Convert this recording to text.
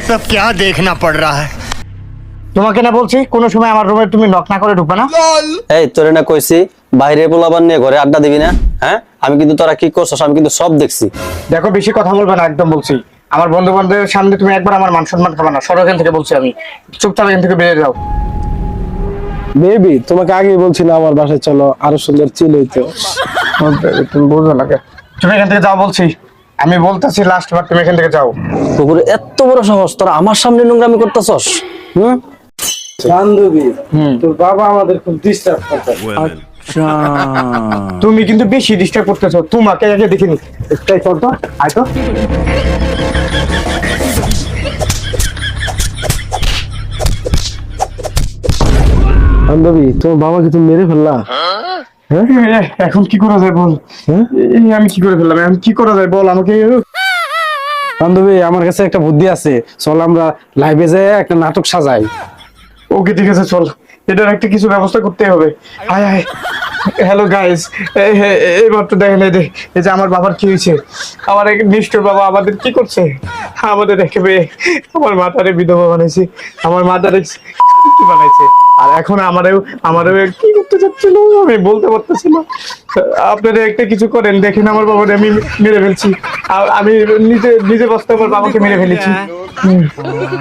सब क्या देखना पड़ रहा है। তোমাকে না বলছি কোন সময় আমার রুমে তুমি নক না করে ঢুকবে না। এই তোরে না কইছি বাইরে পোলাবান নিয়ে ঘরে আড্ডা দিবি না, হ্যাঁ? আমি কিন্তু তোরা কি করছস আমি কিন্তু সব দেখছি। দেখো বেশি কথা বলবে না, একদম বলছি। আমার বন্ধু বান্ধবের সামনে তুমি একবার আমার মান সম্মান খাবে না। সরো এখান থেকে বলছি আমি। চুপচাপ এখান থেকে বেরিয়ে যাও। বেবি তোমাকে আগেই বলছিলাম আমার বাসায় চলো, আরো সুন্দর চিল হইতো। তুমি বুঝো না কেন? তুমি এখান থেকে যাও বলছি। আমি বলতেছি লাস্ট বার, তুমি এখান থেকে যাও। পুকুরে এত বড় সাহস, তোরা আমার সামনে নোংরামি করতেছস? বান্ধবী তোর বাবা আমাদের খুব ডিস্টার্ব করতে। তুমি কিন্তু বেশি ডিস্টার্ব করতেছো। তোমাকে আগে দেখিনি। একটাই চল তো, আয় তো। বান্ধবী তোমার বাবাকে তুমি মেরে ফেললা? এখন কি করা যায় বল? আমি কি করে ফেললাম? এখন কি করা যায় বল আমাকে। বান্ধবী আমার কাছে একটা বুদ্ধি আছে, চল আমরা লাইভে যেয়ে একটা নাটক সাজাই। ওকে ঠিক আছে, চল। এটার একটা কিছু ব্যবস্থা করতে হবে। আয় আয়। হ্যালো গাইস, এইবার তো দেখেন এই যে আমার বাবার কি হয়েছে। আমার এক নিষ্ঠুর বাবা আমাদের কি করছে। আমাদের একেবারে আমার মাতারে বিধবা বানাইছে, আমার মাতারে কি বানাইছে। আর এখন আমারও কি করতে চাচ্ছিল আমি বলতে পারতেছি না। আপনারা একটা কিছু করেন, দেখেন আমার বাবাকে আমি মেরে ফেলছি। আমি নিজে বাঁচতে আমার বাবাকে মেরে ফেলেছি।